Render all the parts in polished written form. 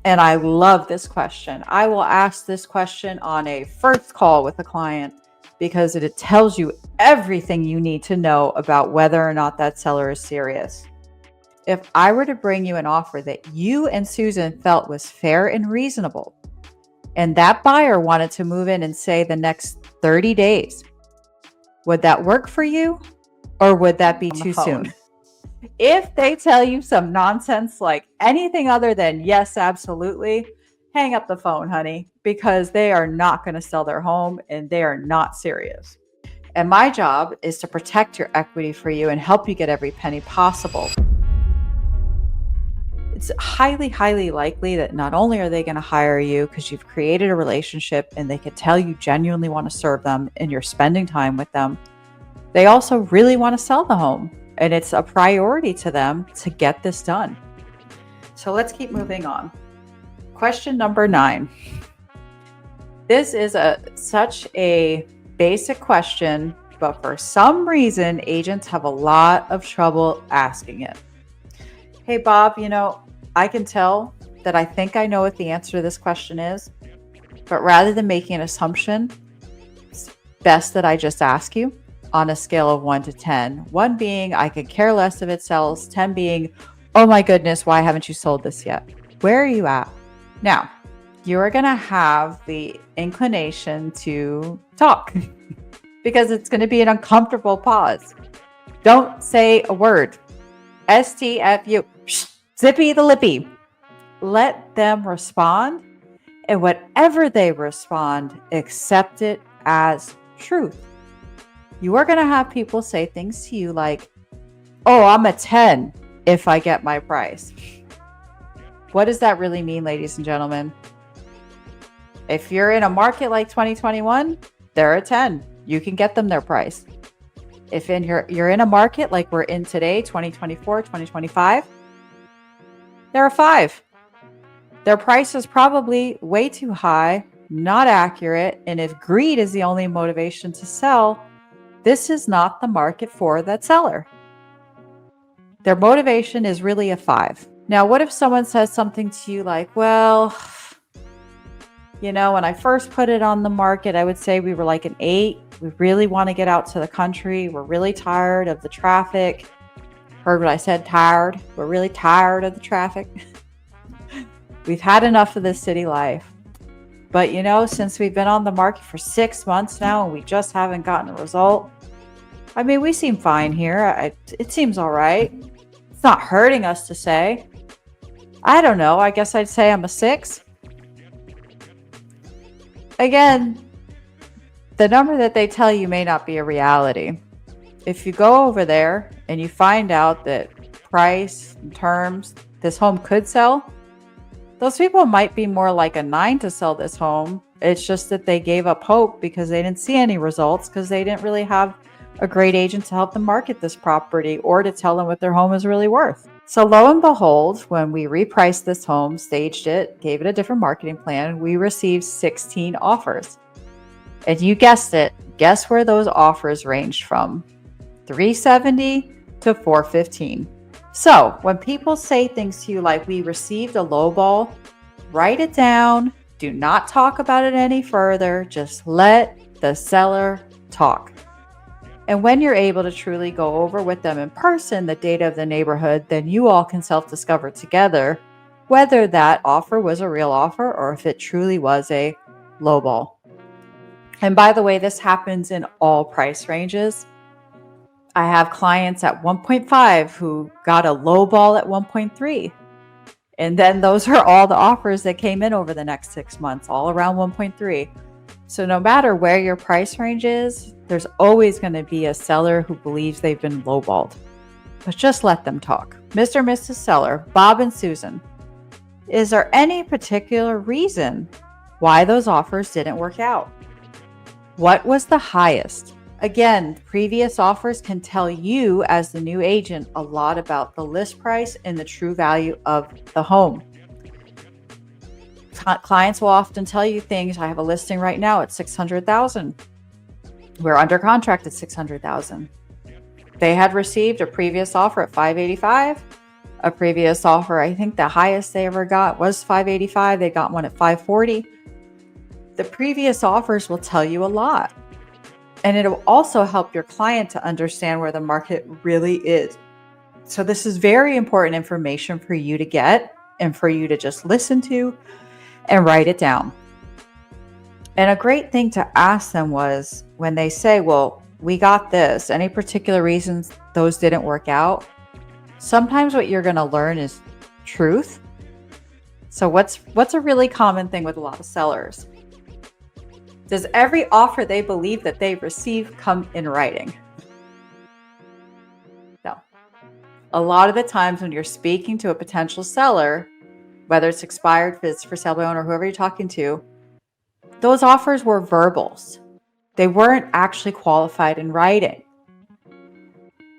And I love this question. I will ask this question on a first call with a client because it tells you everything you need to know about whether or not that seller is serious. If I were to bring you an offer that you and Susan felt was fair and reasonable, and that buyer wanted to move in and say the next 30 days, would that work for you, or would that be too soon? If they tell you some nonsense like anything other than yes, absolutely, hang up the phone, honey, because they are not going to sell their home and they are not serious. And my job is to protect your equity for you and help you get every penny possible. It's highly, highly likely that not only are they going to hire you because you've created a relationship and they could tell you genuinely want to serve them and you're spending time with them, they also really want to sell the home. And it's a priority to them to get this done. So let's keep moving on. Question number 9. This is such a basic question, but for some reason, agents have a lot of trouble asking it. Hey, Bob, I can tell that I think I know what the answer to this question is, but rather than making an assumption, it's best that I just ask you. On a scale of 1 to 10, 1 being I could care less if it sells, 10 being, oh my goodness, why haven't you sold this yet? Where are you at? Now, you are going to have the inclination to talk because it's going to be an uncomfortable pause. Don't say a word. STFU, zippy the lippy. Let them respond, and whatever they respond, accept it as truth. You are going to have people say things to you like, oh, I'm a 10 if I get my price. What does that really mean, ladies and gentlemen? If you're in a market like 2021, they're a 10. You can get them their price. If you're in a market like we're in today, 2024, 2025, they're a 5. Their price is probably way too high, not accurate, and if greed is the only motivation to sell, this is not the market for that seller. Their motivation is really a 5. Now, what if someone says something to you like, well, when I first put it on the market, I would say we were like an 8. We really want to get out to the country. We're really tired of the traffic. Heard what I said, tired. We're really tired of the traffic. We've had enough of this city life. But since we've been on the market for 6 months now and we just haven't gotten a result, I mean, we seem fine here. It seems all right. It's not hurting us to say. I don't know. I guess I'd say I'm a 6. Again, the number that they tell you may not be a reality. If you go over there and you find out that price and terms, this home could sell, those people might be more like a 9 to sell this home. It's just that they gave up hope because they didn't see any results because they didn't really have a great agent to help them market this property or to tell them what their home is really worth. So lo and behold, when we repriced this home, staged it, gave it a different marketing plan, we received 16 offers. And you guessed it, guess where those offers ranged from? $370 to $415. So when people say things to you like we received a lowball, write it down. Do not talk about it any further. Just let the seller talk. And when you're able to truly go over with them in person the data of the neighborhood, then you all can self-discover together whether that offer was a real offer or if it truly was a lowball. And by the way, this happens in all price ranges. I have clients at 1.5 who got a lowball at 1.3. And then those are all the offers that came in over the next 6 months, all around 1.3. So no matter where your price range is, there's always going to be a seller who believes they've been lowballed. But just let them talk. Mr. and Mrs. Seller, Bob and Susan, is there any particular reason why those offers didn't work out? What was the highest? Again, previous offers can tell you as the new agent a lot about the list price and the true value of the home. Clients will often tell you things. I have a listing right now at $600,000. We're under contract at $600,000. They had received a previous offer at $585,000, a previous offer. I think the highest they ever got was 585. They got one at 540. The previous offers will tell you a lot. And it'll also help your client to understand where the market really is. So this is very important information for you to get and for you to just listen to and write it down. And a great thing to ask them was when they say, well, we got this, any particular reasons those didn't work out? Sometimes what you're going to learn is truth. So what's a really common thing with a lot of sellers? Does every offer they believe that they receive come in writing? No. A lot of the times when you're speaking to a potential seller, whether it's expired, if it's for sale by owner, whoever you're talking to, those offers were verbals. They weren't actually qualified in writing.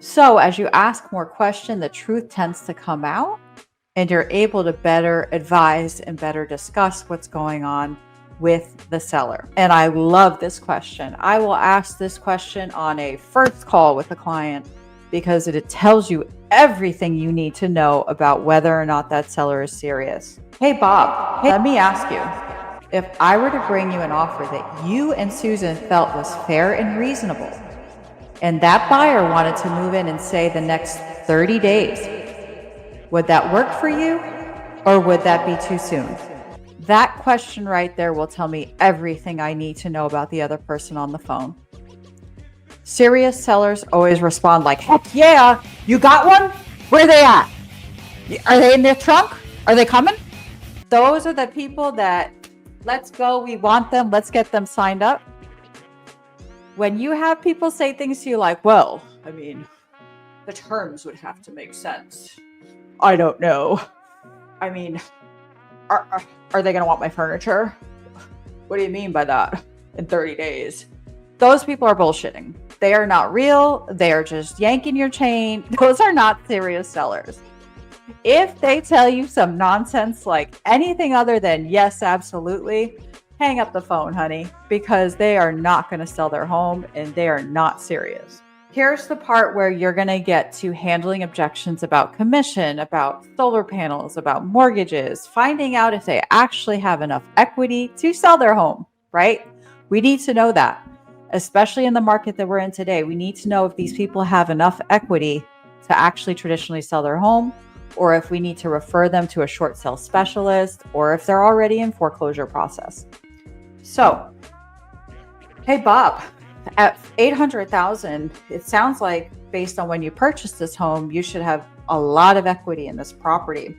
So as you ask more questions, the truth tends to come out and you're able to better advise and better discuss what's going on with the seller. And I love this question. I will ask this question on a first call with a client because it tells you everything you need to know about whether or not that seller is serious. Hey, Bob, let me ask you, if I were to bring you an offer that you and Susan felt was fair and reasonable, and that buyer wanted to move in and say the next 30 days, would that work for you or would that be too soon? That question right there will tell me everything I need to know about the other person on the phone. Serious sellers always respond like, heck yeah, you got one? Where are they at? Are they in their trunk? Are they coming? Those are the people that, let's go, we want them, let's get them signed up. When you have people say things to you like, well, I mean, the terms would have to make sense. I don't know. I mean, are they going to want my furniture? What do you mean by that? In 30 days. Those people are bullshitting. They are not real. They are just yanking your chain. Those are not serious sellers. If they tell you some nonsense like anything other than yes, absolutely, hang up the phone, honey, because they are not going to sell their home and they are not serious. Here's the part where you're going to get to handling objections about commission, about solar panels, about mortgages, finding out if they actually have enough equity to sell their home, right? We need to know that, especially in the market that we're in today. We need to know if these people have enough equity to actually traditionally sell their home, or if we need to refer them to a short sale specialist, or if they're already in foreclosure process. So, hey, Bob, at $800,000, it sounds like based on when you purchased this home, you should have a lot of equity in this property.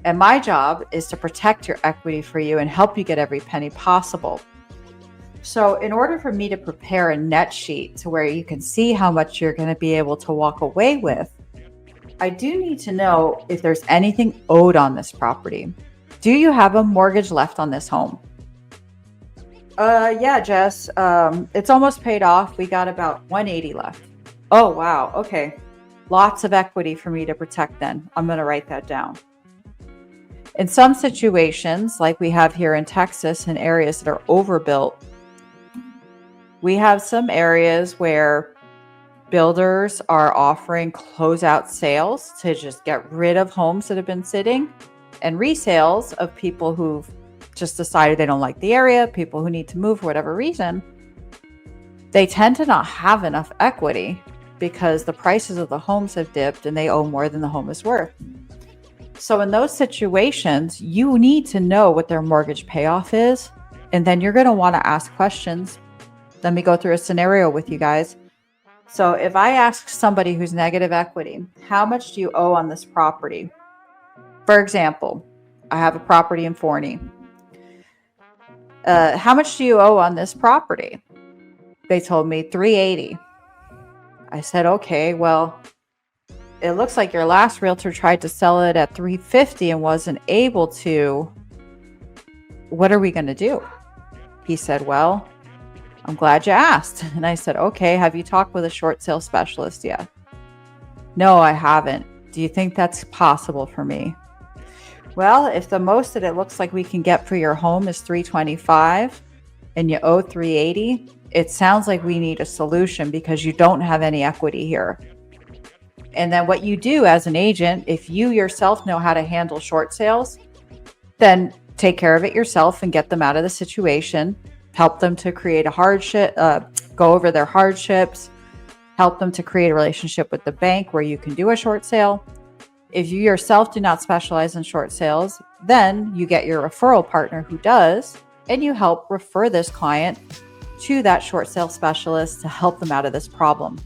And my job is to protect your equity for you and help you get every penny possible. So in order for me to prepare a net sheet to where you can see how much you're going to be able to walk away with, I do need to know if there's anything owed on this property. Do you have a mortgage left on this home? Yeah, Jess, it's almost paid off. We got about 180 left. Oh, wow. Okay. Lots of equity for me to protect then. I'm going to write that down. In some situations, like we have here in Texas, in areas that are overbuilt, we have some areas where builders are offering closeout sales to just get rid of homes that have been sitting, and resales of people who've just decided they don't like the area, people who need to move for whatever reason. They tend to not have enough equity because the prices of the homes have dipped and they owe more than the home is worth. So in those situations, you need to know what their mortgage payoff is, and then you're going to want to ask questions. Let me go through a scenario with you guys. So if I ask somebody who's negative equity, how much do you owe on this property? For example, I have a property in Forney. How much do you owe on this property? They told me $380. I said, okay, well, it looks like your last realtor tried to sell it at $350 and wasn't able to. What are we going to do? He said, well, I'm glad you asked. And I said, okay, have you talked with a short sale specialist yet? No, I haven't. Do you think that's possible for me? Well, if the most that it looks like we can get for your home is $325 and you owe $380, it sounds like we need a solution because you don't have any equity here. And then what you do as an agent, if you yourself know how to handle short sales, then take care of it yourself and get them out of the situation. Help them to create a hardship, go over their hardships, help them to create a relationship with the bank where you can do a short sale. If you yourself do not specialize in short sales, then you get your referral partner who does, and you help refer this client to that short sale specialist to help them out of this problem.